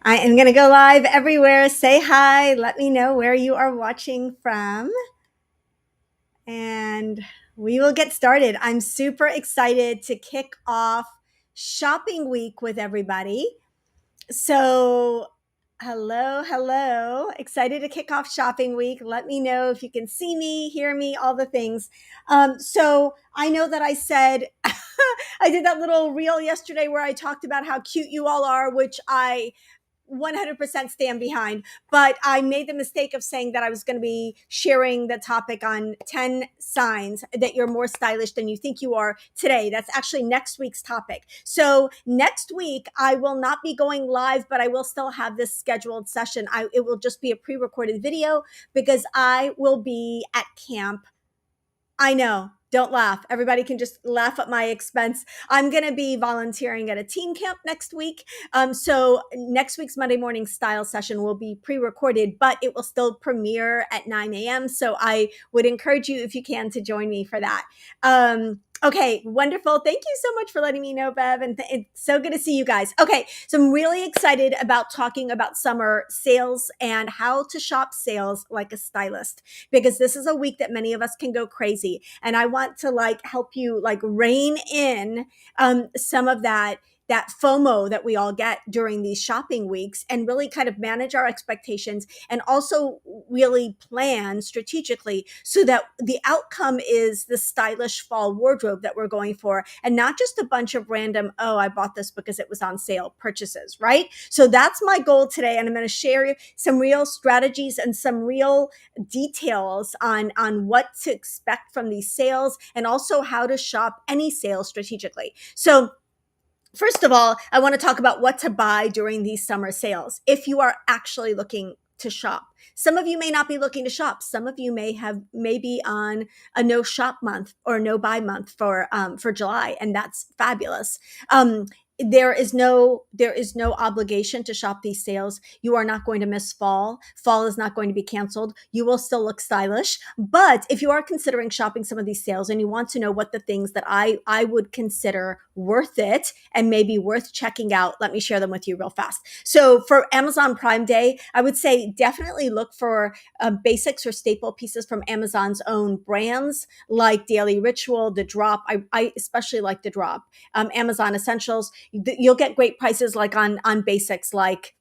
I am going to go live everywhere. Say hi. Let me know where you are watching from. And we will get started. I'm super excited to kick off shopping week with everybody. So, hello. Excited to kick off shopping week. Let me know if you can see me, hear me, all the things. So, I know that I said, I did that little reel yesterday where I talked about how cute you all are, which I 100% stand behind. But I made the mistake of saying that I was going to be sharing the topic on 10 signs that you're more stylish than you think you are today. That's actually next week's topic. So next week, I will not be going live, but I will still have this scheduled session. It will just be a pre-recorded video because I will be at camp. I know. Don't laugh. Everybody can just laugh at my expense. I'm going to be volunteering at a teen camp next week. So next week's Monday morning style session will be pre-recorded, but it will still premiere at 9 a.m. So I would encourage you, if you can, to join me for that. Okay, wonderful. Thank you so much for letting me know, Bev. And it's so good to see you guys. Okay, so I'm really excited about talking about summer sales and how to shop sales like a stylist, because this is a week that many of us can go crazy. And I want to help you rein in some of that FOMO that we all get during these shopping weeks and really kind of manage our expectations and also really plan strategically so that the outcome is the stylish fall wardrobe that we're going for and not just a bunch of random, oh, I bought this because it was on sale purchases, right? So that's my goal today. And I'm going to share some real strategies and some real details on what to expect from these sales and also how to shop any sales strategically. So first of all, I want to talk about what to buy during these summer sales if you are actually looking to shop. Some of you may not be looking to shop. Some of you may be on a no shop month or no buy month for July, and that's fabulous. There is no obligation to shop these sales. You are not going to miss fall. Fall is not going to be canceled. You will still look stylish. But if you are considering shopping some of these sales and you want to know what the things that I would consider worth it and maybe worth checking out, let me share them with you real fast. So for Amazon Prime Day, I would say definitely look for basics or staple pieces from Amazon's own brands like Daily Ritual, The Drop. I especially like The Drop. Amazon Essentials. You'll get great prices like on basics like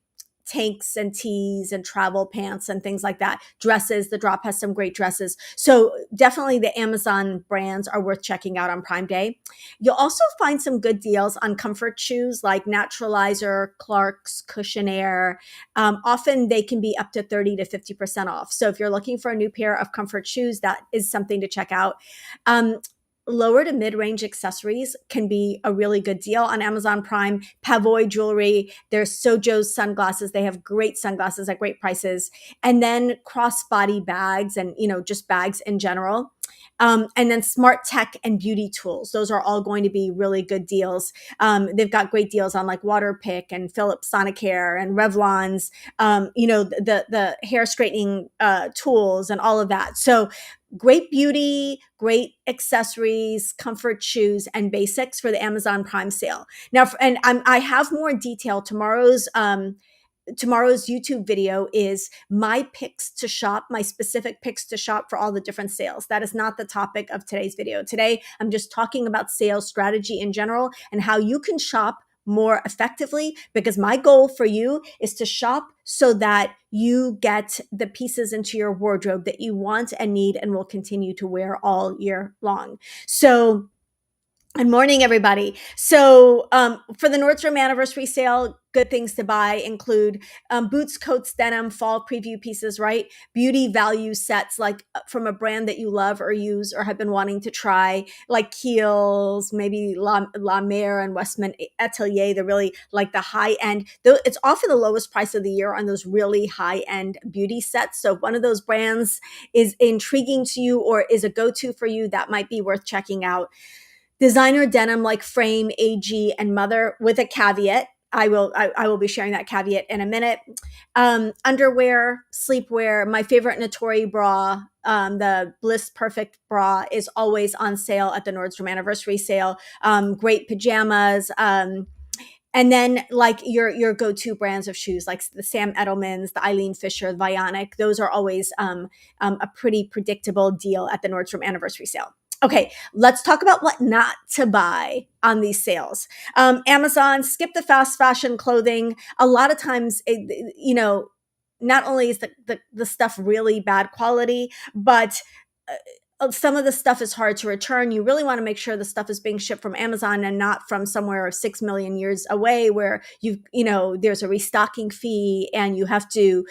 tanks and tees and travel pants and things like that. Dresses, The Drop has some great dresses. So definitely the Amazon brands are worth checking out on Prime Day. You'll also find some good deals on comfort shoes like Naturalizer, Clarks, Cushion Air. Often they can be up to 30 to 50% off. So if you're looking for a new pair of comfort shoes, that is something to check out. Lower to mid-range accessories can be a really good deal on Amazon Prime. Pavoy jewelry, there's Sojo's sunglasses. They have great sunglasses at great prices. And then crossbody bags and, just bags in general. And then smart tech and beauty tools. Those are all going to be really good deals. They've got great deals on like Waterpik and Philips Sonicare and Revlon's, the hair straightening tools and all of that. So great beauty, great accessories, comfort shoes, and basics for the Amazon Prime sale. Now, I have more detail. Tomorrow's YouTube video is my picks to shop, my specific picks to shop for all the different sales. That is not the topic of today's video. Today, I'm just talking about sales strategy in general and how you can shop more effectively, because my goal for you is to shop so that you get the pieces into your wardrobe that you want and need and will continue to wear all year long. So good morning, everybody. So for the Nordstrom anniversary sale, good things to buy include boots, coats, denim, fall preview pieces, right? Beauty value sets like from a brand that you love or use or have been wanting to try, like Kiehl's, maybe La Mer and Westman Atelier. They're really like the high end. It's often the lowest price of the year on those really high end beauty sets. So if one of those brands is intriguing to you or is a go-to for you, that might be worth checking out. Designer denim like Frame, AG, and Mother with a caveat. I will be sharing that caveat in a minute. Underwear, sleepwear. My favorite Natori bra, the Bliss Perfect bra, is always on sale at the Nordstrom anniversary sale. Great pajamas. And then like your go-to brands of shoes, like the Sam Edelman's, the Eileen Fisher, the Vionic, those are always a pretty predictable deal at the Nordstrom anniversary sale. Okay, let's talk about what not to buy on these sales. Amazon, skip the fast fashion clothing. A lot of times, not only is the stuff really bad quality, but some of the stuff is hard to return. You really want to make sure the stuff is being shipped from Amazon and not from somewhere 6 million years away where there's a restocking fee and you have to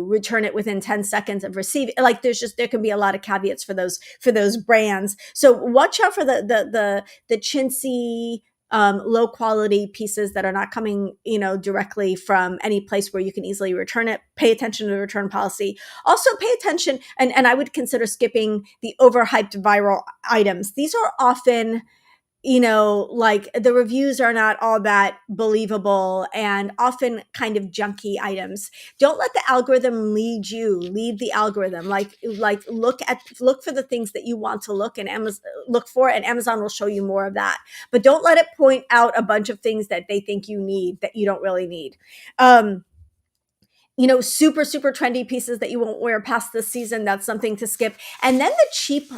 return it within 10 seconds of receiving. Like there can be a lot of caveats for those brands. So watch out for the chintzy, low quality pieces that are not coming, directly from any place where you can easily return it. Pay attention to the return policy. Also pay attention, and I would consider skipping the overhyped viral items. These are often, like the reviews are not all that believable and often kind of junky items. Don't let the algorithm lead the algorithm. Like look for the things that you want to look for, and Amazon will show you more of that. But don't let it point out a bunch of things that they think you need that you don't really need. Super, super trendy pieces that you won't wear past this season. That's something to skip. And then the cheap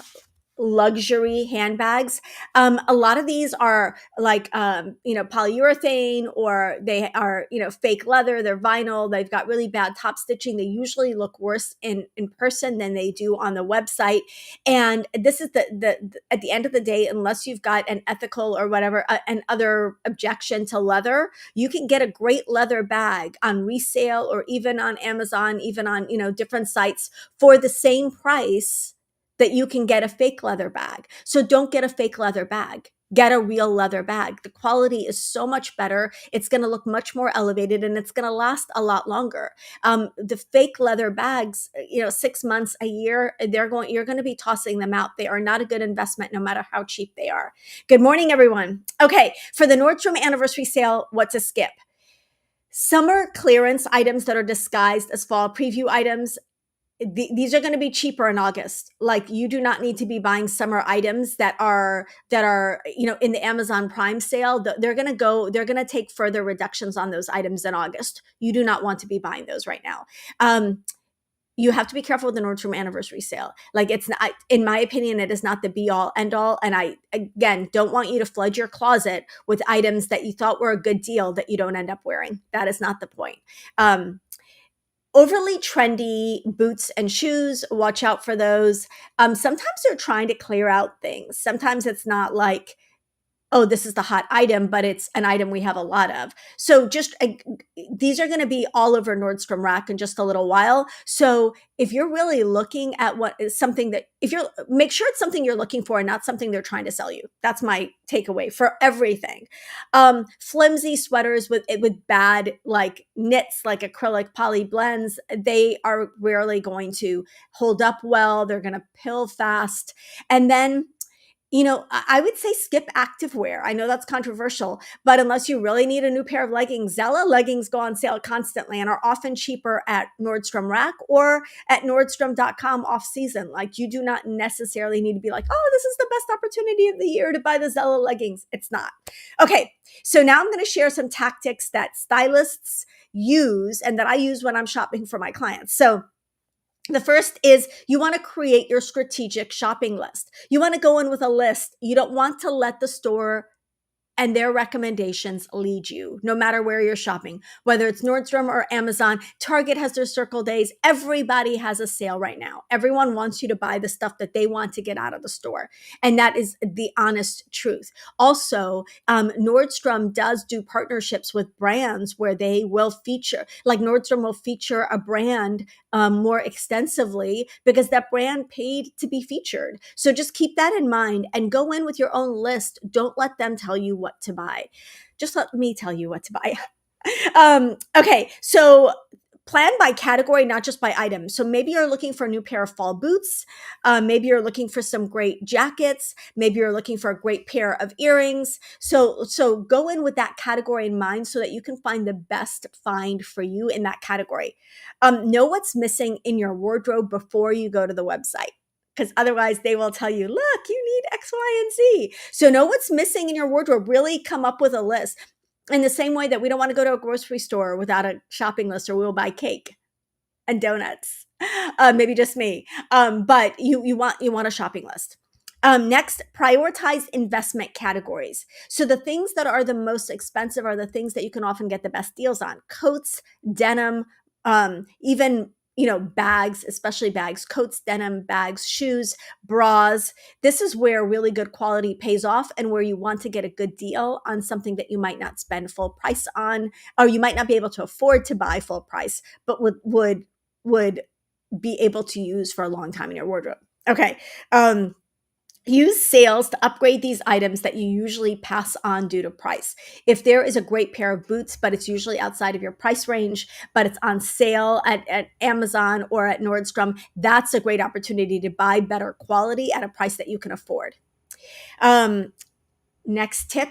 luxury handbags. A lot of these are like, polyurethane, or they are, fake leather. They're vinyl. They've got really bad top stitching. They usually look worse in person than they do on the website. And this is at the end of the day, unless you've got an ethical or whatever, an other objection to leather, you can get a great leather bag on resale or even on Amazon, even on, different sites for the same price that you can get a fake leather bag. So don't get a fake leather bag. Get a real leather bag. The quality is so much better. It's going to look much more elevated and it's going to last a lot longer. The fake leather bags, 6 months, a year, you're going to be tossing them out. They are not a good investment, no matter how cheap they are. Good morning, everyone. Okay, for the Nordstrom anniversary sale, what to skip? Summer clearance items that are disguised as fall preview items. These are going to be cheaper in August. Like, you do not need to be buying summer items that are, in the Amazon Prime sale. They're going to take further reductions on those items in August. You do not want to be buying those right now. You have to be careful with the Nordstrom anniversary sale. Like, it's not, in my opinion, it is not the be all end all. And I, again, don't want you to flood your closet with items that you thought were a good deal that you don't end up wearing. That is not the point. Overly trendy boots and shoes, watch out for those. Sometimes they're trying to clear out things. Sometimes it's not like, oh, this is the hot item, but it's an item we have a lot of. So these are going to be all over Nordstrom Rack in just a little while. So if you're really looking at what is something that, make sure it's something you're looking for and not something they're trying to sell you. That's my takeaway for everything. Flimsy sweaters with bad like knits, like acrylic poly blends, they are rarely going to hold up well. They're going to pill fast. And then, I would say skip activewear. I know that's controversial, but unless you really need a new pair of leggings, Zella leggings go on sale constantly and are often cheaper at Nordstrom Rack or at Nordstrom.com off season. Like, you do not necessarily need to be like, oh, this is the best opportunity of the year to buy the Zella leggings. It's not. Okay, so now I'm going to share some tactics that stylists use and that I use when I'm shopping for my clients. So the first is you want to create your strategic shopping list. You want to go in with a list. You don't want to let the store and their recommendations lead you, no matter where you're shopping, whether it's Nordstrom or Amazon. Target has their circle days. Everybody has a sale right now. Everyone wants you to buy the stuff that they want to get out of the store. And that is the honest truth. Also, Nordstrom does do partnerships with brands where they will feature, like Nordstrom will feature a brand more extensively because that brand paid to be featured. So just keep that in mind and go in with your own list. Don't let them tell you what to buy. Just let me tell you what to buy. Okay, so plan by category, not just by item. So maybe you're looking for a new pair of fall boots. Maybe you're looking for some great jackets. Maybe you're looking for a great pair of earrings. So go in with that category in mind so that you can find the best find for you in that category. Know what's missing in your wardrobe before you go to the website. because otherwise they will tell you, look, you need X, Y, and Z. So know what's missing in your wardrobe. Really come up with a list. In the same way that we don't want to go to a grocery store without a shopping list, or we'll buy cake and donuts. Maybe just me. But you want a shopping list. Next, prioritize investment categories. So the things that are the most expensive are the things that you can often get the best deals on: coats, denim, even bags, especially bags, coats, denim, bags, shoes, bras. This is where really good quality pays off, and where you want to get a good deal on something that you might not spend full price on, or you might not be able to afford to buy full price, but would be able to use for a long time in your wardrobe. Okay. Use sales to upgrade these items that you usually pass on due to price. If there is a great pair of boots, but it's usually outside of your price range, but it's on sale at Amazon or at Nordstrom, that's a great opportunity to buy better quality at a price that you can afford. Next tip.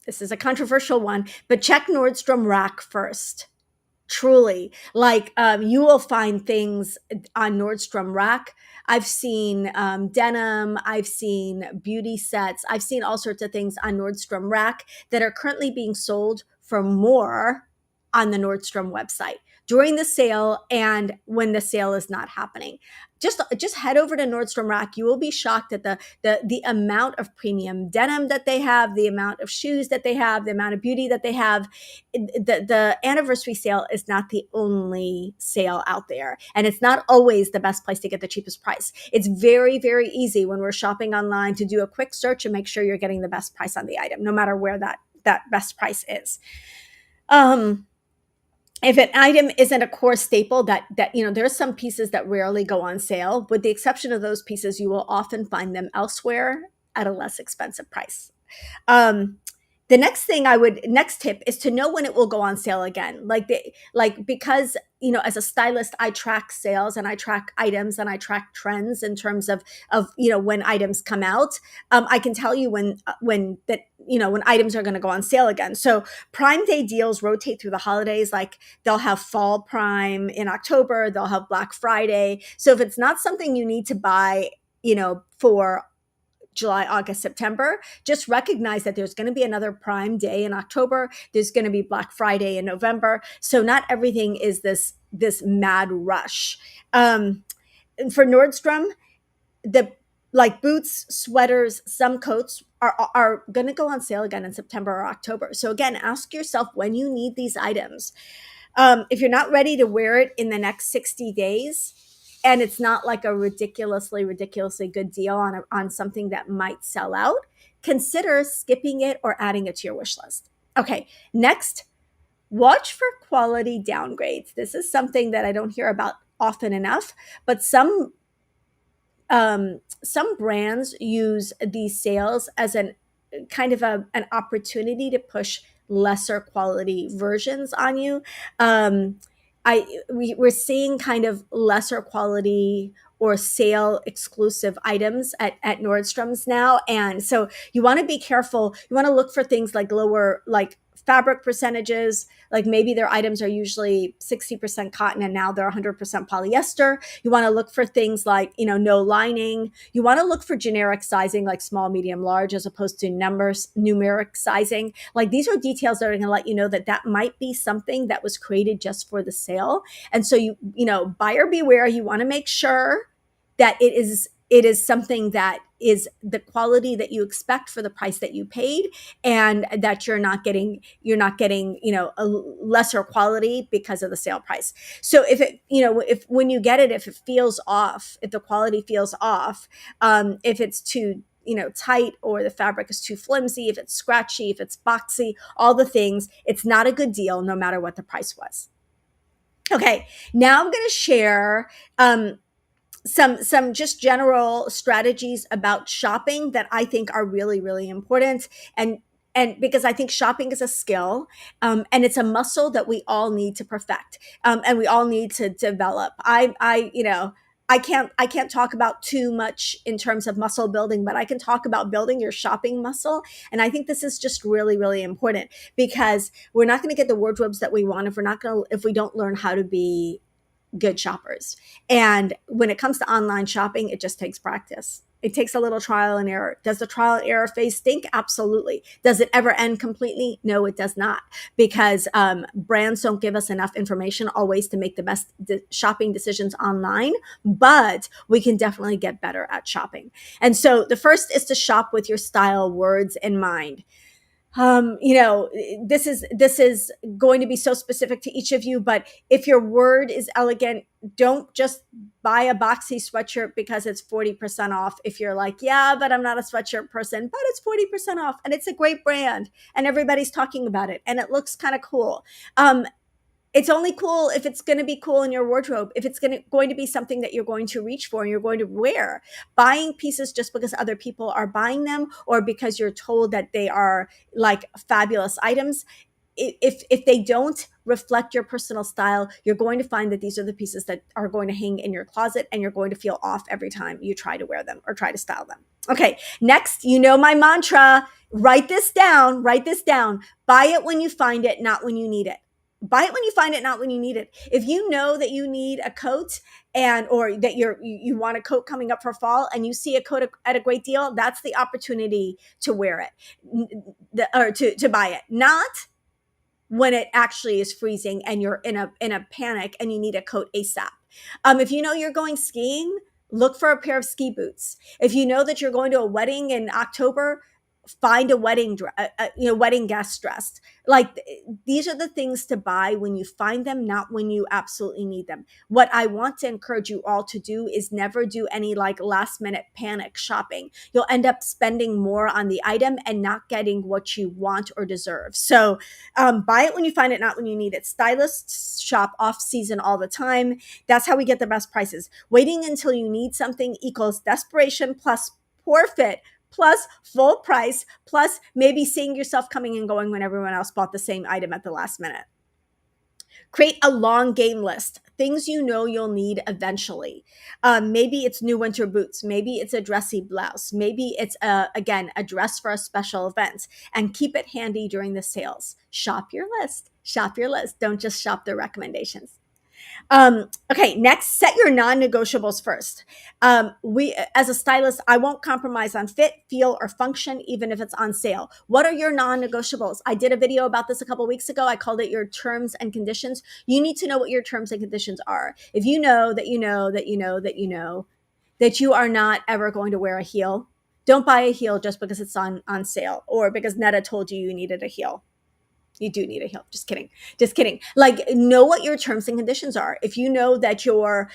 This is a controversial one, but check Nordstrom Rack first. Truly, like, you will find things on Nordstrom Rack. I've seen denim, I've seen beauty sets, I've seen all sorts of things on Nordstrom Rack that are currently being sold for more on the Nordstrom website during the sale and when the sale is not happening. Just head over to Nordstrom Rack. You will be shocked at the amount of premium denim that they have, the amount of shoes that they have, the amount of beauty that they have. The anniversary sale is not the only sale out there, and it's not always the best place to get the cheapest price. It's very, very easy when we're shopping online to do a quick search and make sure you're getting the best price on the item, no matter where that best price is. If an item isn't a core staple, that there are some pieces that rarely go on sale. With the exception of those pieces, you will often find them elsewhere at a less expensive price. The next tip is to know when it will go on sale again. Because as a stylist, I track sales and I track items and I track trends in terms of when items come out. I can tell you when items are going to go on sale again. So Prime Day deals rotate through the holidays. Like, they'll have Fall Prime in October, they'll have Black Friday. So if it's not something you need to buy, for July, August, September, just recognize that there's going to be another Prime Day in October. There's going to be Black Friday in November. So not everything is this mad rush. For Nordstrom, boots, sweaters, some coats are going to go on sale again in September or October. So again, ask yourself when you need these items. If you're not ready to wear it in the next 60 days, and it's not like a ridiculously good deal on something that might sell out, consider skipping it or adding it to your wish list. Okay, next, watch for quality downgrades. This is something that I don't hear about often enough, but some brands use these sales as an opportunity to push lesser quality versions on you. We're seeing kind of lesser quality or sale exclusive items at Nordstrom's now. And so you want to be careful. You want to look for things like lower, fabric percentages. Like, maybe their items are usually 60% cotton and now they're 100% polyester. You want to look for things like, no lining. You want to look for generic sizing, like small, medium, large, as opposed to numeric sizing. Like, these are details that are going to let you know that might be something that was created just for the sale. And so buyer beware. You want to make sure that it is something that is the quality that you expect for the price that you paid, and that you're not getting a lesser quality because of the sale price. So if when you get it, if it feels off, if the quality feels off, if it's too tight, or the fabric is too flimsy, if it's scratchy, if it's boxy, all the things, it's not a good deal no matter what the price was. Okay, now I'm going to share some just general strategies about shopping that I think are really, really important. And because I think shopping is a skill, and it's a muscle that we all need to perfect, and we all need to develop. I can't talk about too much in terms of muscle building, but I can talk about building your shopping muscle. And I think this is just really, really important, because we're not going to get the wardrobes that we want if we don't learn how to be good shoppers. And when it comes to online shopping, it just takes practice. It takes a little trial and error. Does the trial and error phase stink? Absolutely. Does it ever end completely? No, it does not, because brands don't give us enough information always to make the best shopping decisions online, but we can definitely get better at shopping. And so the first is to shop with your style words in mind. This is going to be so specific to each of you, but if your word is elegant, don't just buy a boxy sweatshirt because it's 40% off. If you're like, yeah, but I'm not a sweatshirt person, but it's 40% off and it's a great brand and everybody's talking about it and it looks kind of cool. It's only cool if it's going to be cool in your wardrobe, if it's going to be something that you're going to reach for and you're going to wear. Buying pieces just because other people are buying them or because you're told that they are like fabulous items, if they don't reflect your personal style, you're going to find that these are the pieces that are going to hang in your closet and you're going to feel off every time you try to wear them or try to style them. Okay, next, my mantra. Write this down. Buy it when you find it, not when you need it. Buy it when you find it, not when you need it. If you know that you need a coat or that you want a coat coming up for fall and you see a coat at a great deal, that's the opportunity to wear it or to buy it. Not when it actually is freezing and you're in a panic and you need a coat ASAP. If you know you're going skiing, look for a pair of ski boots. If you know that you're going to a wedding in October, find a wedding guest dress. Like, these are the things to buy when you find them, not when you absolutely need them. What I want to encourage you all to do is never do any like last minute panic shopping. You'll end up spending more on the item and not getting what you want or deserve. So buy it when you find it, not when you need it. Stylists shop off season all the time. That's how we get the best prices. Waiting until you need something equals desperation plus poor fit plus full price, plus maybe seeing yourself coming and going when everyone else bought the same item at the last minute. Create a long game list, things you know you'll need eventually. Maybe it's new winter boots. Maybe it's a dressy blouse. Maybe it's, again, a dress for a special event, and keep it handy during the sales. Shop your list. Don't just shop the recommendations. Okay, next, set your non-negotiables first. As a stylist, I won't compromise on fit, feel, or function, even if it's on sale. What are your non-negotiables? I did a video about this a couple weeks ago. I called it your terms and conditions. You need to know what your terms and conditions are. If you know that that you are not ever going to wear a heel, don't buy a heel just because it's on sale or because Netta told you needed a heel. You do need a heel. Just kidding. Like, know what your terms and conditions are. If you know that you're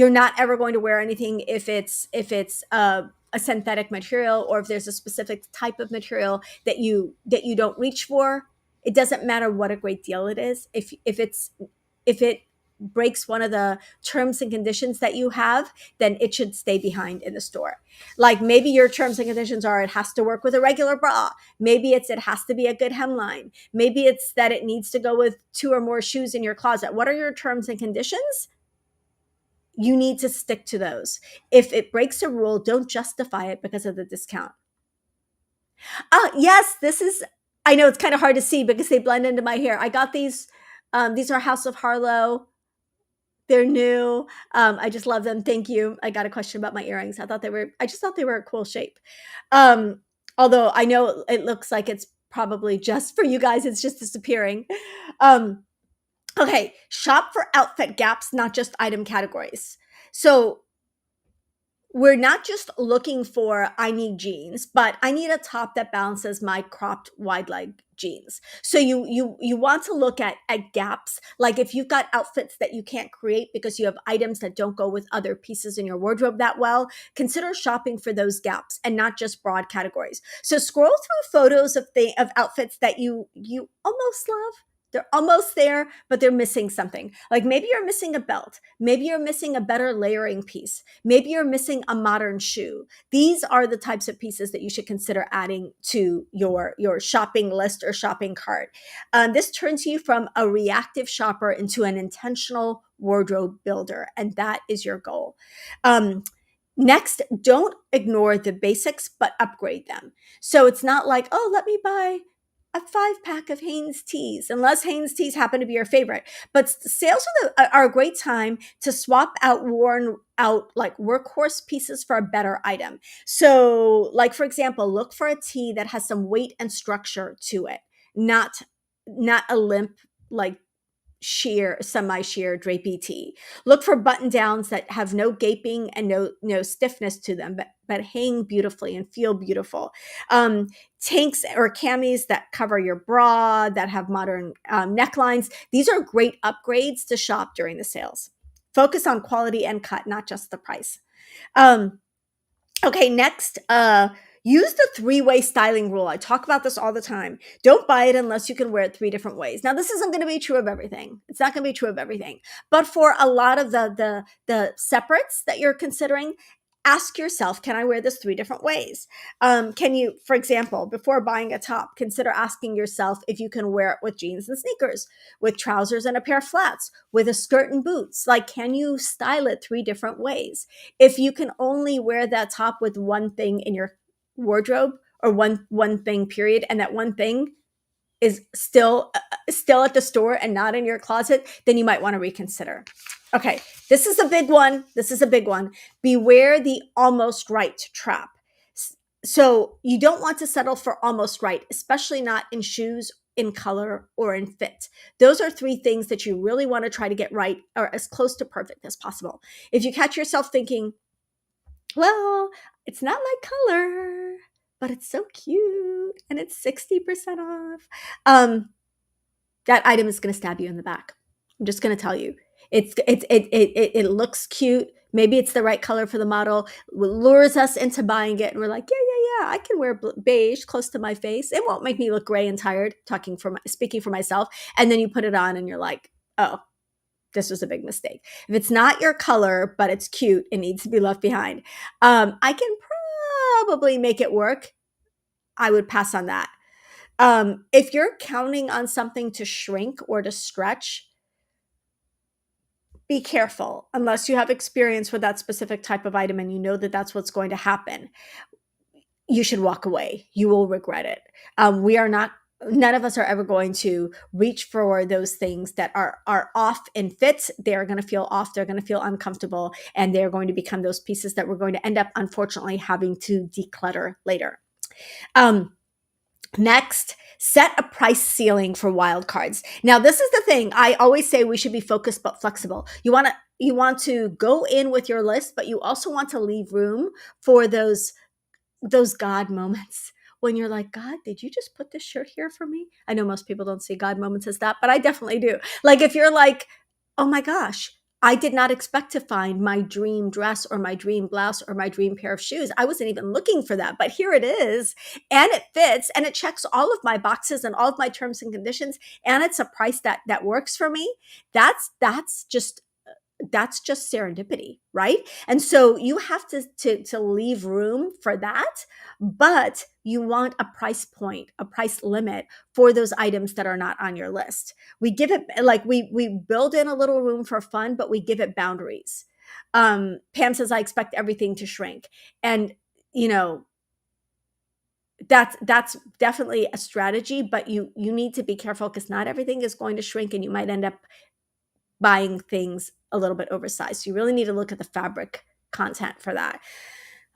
not ever going to wear anything if it's a synthetic material, or if there's a specific type of material that you don't reach for, it doesn't matter what a great deal it is. If it breaks one of the terms and conditions that you have, then it should stay behind in the store. Like, maybe your terms and conditions are it has to work with a regular bra. Maybe it has to be a good hemline. Maybe it's that it needs to go with 2 or more shoes in your closet. What are your terms and conditions? You need to stick to those. If it breaks a rule, don't justify it because of the discount. Yes, I know it's kind of hard to see because they blend into my hair. I got these. These are House of Harlow. They're new. I just love them. Thank you. I got a question about my earrings. I just thought they were a cool shape. Although I know it looks like it's probably just for you guys. It's just disappearing. Okay. Shop for outfit gaps, not just item categories. So we're not just looking for, I need jeans, but I need a top that balances my cropped wide leg jeans. So you want to look at gaps. Like, if you've got outfits that you can't create because you have items that don't go with other pieces in your wardrobe that well, consider shopping for those gaps and not just broad categories. So scroll through photos of outfits that you almost love. They're almost there, but they're missing something. Like, maybe you're missing a belt. Maybe you're missing a better layering piece. Maybe you're missing a modern shoe. These are the types of pieces that you should consider adding to your shopping list or shopping cart. This turns you from a reactive shopper into an intentional wardrobe builder, and that is your goal. Next, don't ignore the basics, but upgrade them. So it's not like, oh, let me buy a 5-pack of Hanes tees, unless Hanes tees happen to be your favorite. But sales are a great time to swap out worn out like workhorse pieces for a better item. So, like for example, look for a tee that has some weight and structure to it, not a limp like sheer, semi-sheer drapey tee. Look for button downs that have no gaping and no stiffness to them, but hang beautifully and feel beautiful. Tanks or camis that cover your bra, that have modern necklines. These are great upgrades to shop during the sales. Focus on quality and cut, not just the price. Um, Okay, next, use the three-way styling rule. I talk about this all the time. Don't buy it unless you can wear it three different ways. Now, this isn't going to be true of everything. It's not going to be true of everything. But for a lot of the separates that you're considering, ask yourself, can I wear this three different ways? Can you, for example, before buying a top, consider asking yourself if you can wear it with jeans and sneakers, with trousers and a pair of flats, with a skirt and boots. Like, can you style it three different ways? If you can only wear that top with one thing in your wardrobe, or one thing period, and that one thing is still at the store and not in your closet, then you might want to reconsider. Okay, this is a big one. Beware the almost right trap. So you don't want to settle for almost right, especially not in shoes, in color, or in fit. Those are three things that you really want to try to get right, or as close to perfect as possible. If you catch yourself thinking, well, it's not my color, but it's so cute and it's 60% off, that item is going to stab you in the back. I'm just going to tell you. It looks cute. Maybe it's the right color for the model. Lures us into buying it, and we're like, yeah, I can wear beige close to my face. It won't make me look gray and tired. Speaking for myself, and then you put it on, and you're like, oh, this was a big mistake. If it's not your color, but it's cute, it needs to be left behind. I can probably make it work. I would pass on that. If you're counting on something to shrink or to stretch, be careful unless you have experience with that specific type of item and you know that that's what's going to happen. You should walk away. You will regret it. None of us are ever going to reach for those things that are off in fits. They're going to feel off. They're going to feel uncomfortable, and they're going to become those pieces that we're going to end up, unfortunately, having to declutter later. Next, set a price ceiling for wild cards. Now, this is the thing. I always say we should be focused but flexible. You want to go in with your list, but you also want to leave room for those God moments when you're like, God, did you just put this shirt here for me? I know most people don't see God moments as that, but I definitely do. Like, if you're like, oh my gosh, I did not expect to find my dream dress or my dream blouse or my dream pair of shoes. I wasn't even looking for that, but here it is, and it fits, and it checks all of my boxes and all of my terms and conditions, and it's a price that works for me. That's just serendipity, right? And so you have to leave room for that, but you want a price point, a price limit for those items that are not on your list. We give it, like, we build in a little room for fun, but we give it boundaries. Pam says, I expect everything to shrink. And, that's definitely a strategy, but you need to be careful, because not everything is going to shrink, and you might end up buying things a little bit oversized. You really need to look at the fabric content for that.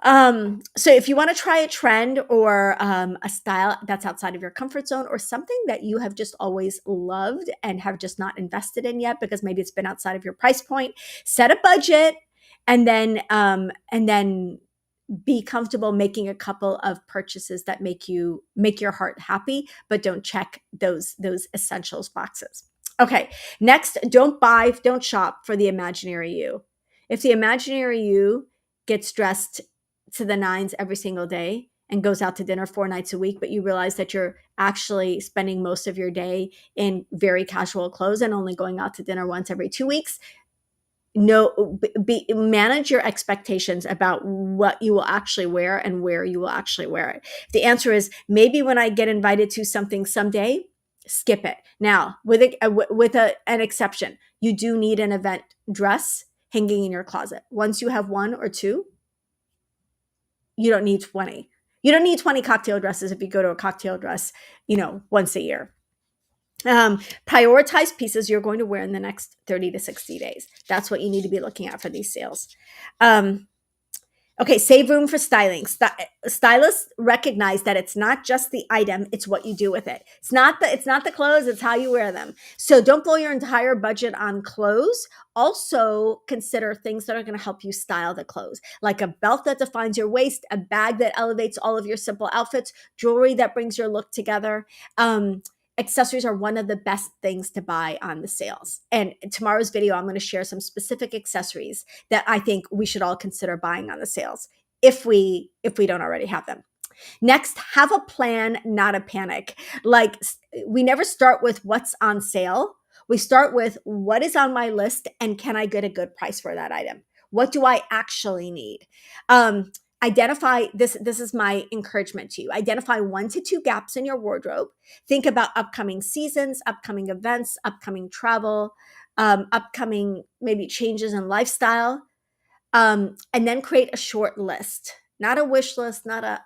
So if you want to try a trend or a style that's outside of your comfort zone, or something that you have just always loved and have just not invested in yet because maybe it's been outside of your price point, set a budget, and then be comfortable making a couple of purchases that make your heart happy, but don't check those essentials boxes. Okay, next, don't shop for the imaginary you. If the imaginary you gets dressed to the nines every single day and goes out to dinner 4 nights a week, but you realize that you're actually spending most of your day in very casual clothes and only going out to dinner once every 2 weeks, manage your expectations about what you will actually wear and where you will actually wear it. The answer is, maybe when I get invited to something someday, skip it. Now, with an exception, you do need an event dress hanging in your closet. Once you have 1 or 2, you don't need 20. You don't need 20 cocktail dresses if you go to a cocktail dress once a year. Prioritize pieces you're going to wear in the next 30 to 60 days. That's what you need to be looking at for these sales. Okay, save room for styling. Stylists recognize that it's not just the item, it's what you do with it. It's not the clothes, it's how you wear them. So don't blow your entire budget on clothes. Also consider things that are going to help you style the clothes, like a belt that defines your waist, a bag that elevates all of your simple outfits, jewelry that brings your look together. Accessories are one of the best things to buy on the sales. And in tomorrow's video, I'm going to share some specific accessories that I think we should all consider buying on the sales if we don't already have them. Next, have a plan, not a panic. Like, we never start with what's on sale. We start with what is on my list and can I get a good price for that item? What do I actually need? Identify this is my encouragement to you. Identify 1 to 2 gaps in your wardrobe. Think about upcoming seasons, upcoming events, upcoming travel, upcoming maybe changes in lifestyle, and then create a short list. Not a wish list, not I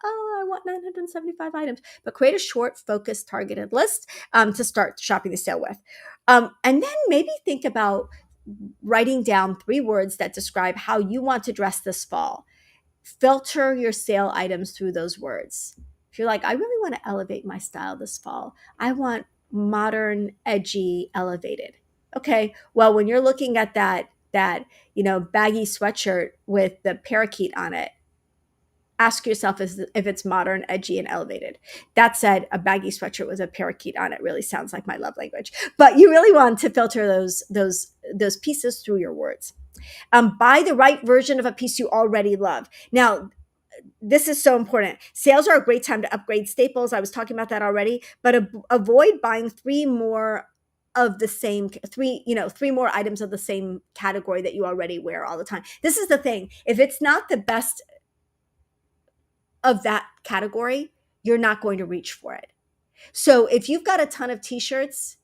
want 975 items, but create a short, focused, targeted list to start shopping the sale with. And then maybe think about writing down 3 words that describe how you want to dress this fall. Filter your sale items through those words. If you're like, I really want to elevate my style this fall, I want modern, edgy, elevated. Okay, well, when you're looking at that baggy sweatshirt with the parakeet on it, ask yourself if it's modern, edgy, and elevated. That said, a baggy sweatshirt with a parakeet on it really sounds like my love language. But you really want to filter those pieces through your words. Buy the right version of a piece you already love. Now, this is so important. Sales are a great time to upgrade staples. I was talking about that already, but avoid buying 3 more of the same, 3 more items of the same category that you already wear all the time. This is the thing. If it's not the best of that category, you're not going to reach for it. So if you've got a ton of t-shirts,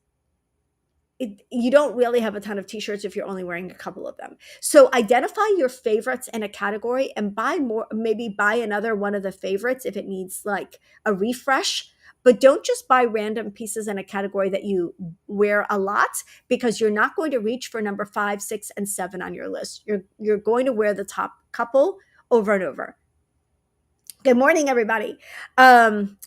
you don't really have a ton of t-shirts if you're only wearing a couple of them. So identify your favorites in a category and buy more, maybe buy another one of the favorites if it needs like a refresh. But don't just buy random pieces in a category that you wear a lot, because you're not going to reach for number 5, 6, and 7 on your list. You're going to wear the top couple over and over. Good morning, everybody. Don't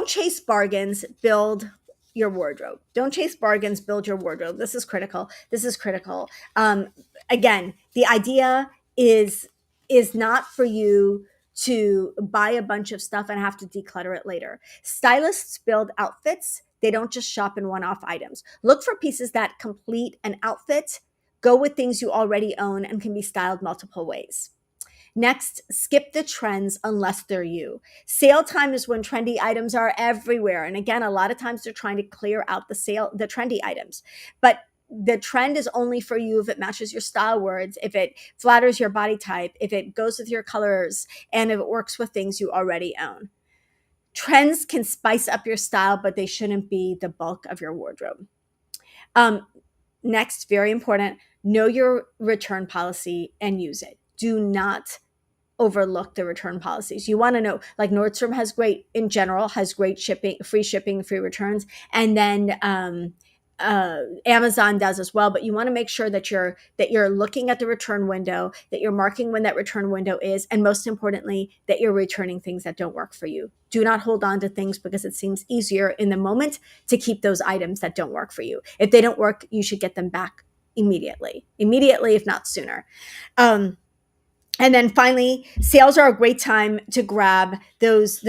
chase bargains, build your wardrobe. Don't chase bargains, build your wardrobe. This is critical. Again, the idea is not for you to buy a bunch of stuff and have to declutter it later. Stylists build outfits. They don't just shop in one-off items. Look for pieces that complete an outfit, go with things you already own, and can be styled multiple ways. Next, skip the trends unless they're you. Sale time is when trendy items are everywhere. And again, a lot of times they're trying to clear out the trendy items. But the trend is only for you if it matches your style words, if it flatters your body type, if it goes with your colors, and if it works with things you already own. Trends can spice up your style, but they shouldn't be the bulk of your wardrobe. Next, very important, know your return policy and use it. Do not overlook the return policies. You want to know, like Nordstrom has great shipping, free returns. And then Amazon does as well, but you want to make sure that you're looking at the return window, that you're marking when that return window is, and most importantly, that you're returning things that don't work for you. Do not hold on to things because it seems easier in the moment to keep those items that don't work for you. If they don't work, you should get them back immediately, if not sooner. And then finally, sales are a great time to grab those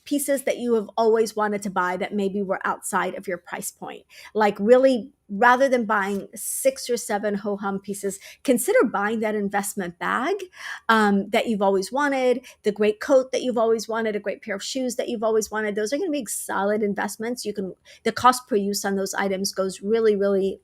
pieces that you have always wanted to buy that maybe were outside of your price point. Like, really, rather than buying 6 or 7 ho-hum pieces, consider buying that investment bag that you've always wanted, the great coat that you've always wanted, a great pair of shoes that you've always wanted. Those are going to be solid investments. The cost per use on those items goes really, really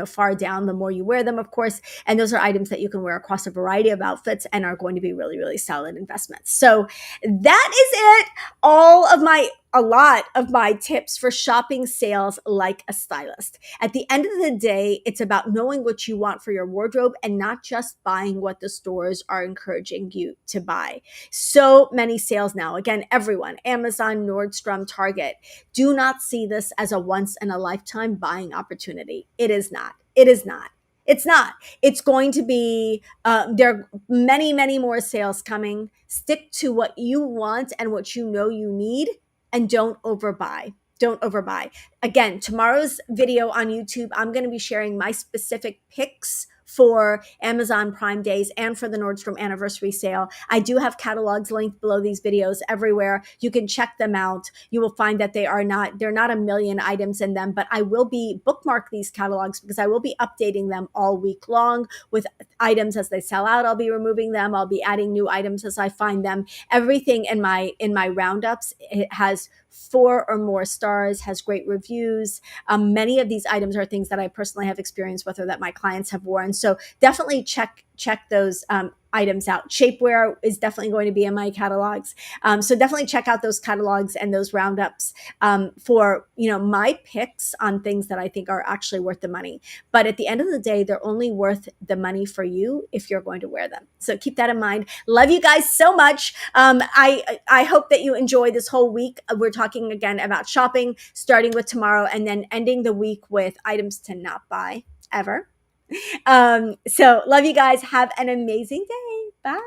far down the more you wear them, of course. And those are items that you can wear across a variety of outfits and are going to be really, really solid investments. So that is it. All of my a lot of my tips for shopping sales like a stylist. At the end of the day, it's about knowing what you want for your wardrobe and not just buying what the stores are encouraging you to buy. So many sales now. Again, everyone, Amazon, Nordstrom, Target, do not see this as a once in a lifetime buying opportunity. It is not. It is not. It's not. It's going to be, there are many, many more sales coming. Stick to what you want and what you know you need, and don't overbuy. Don't overbuy. Again, tomorrow's video on YouTube, I'm going to be sharing my specific picks for Amazon Prime Days and for the Nordstrom anniversary sale. I do have catalogs linked below these videos everywhere. You can check them out. You will find that they're not a million items in them, but I will be bookmark these catalogs because I will be updating them all week long with items as they sell out. I'll be removing them. I'll be adding new items as I find them. Everything in my roundups, it has 4 or more stars, has great reviews. Many of these items are things that I personally have experienced with or that my clients have worn. So definitely check those items out. Shapewear is definitely going to be in my catalogs. So definitely check out those catalogs and those roundups for, my picks on things that I think are actually worth the money. But at the end of the day, they're only worth the money for you if you're going to wear them. So keep that in mind. Love you guys so much. I hope that you enjoy this whole week. We're talking again about shopping, starting with tomorrow and then ending the week with items to not buy ever. So love you guys. Have an amazing day. Bye.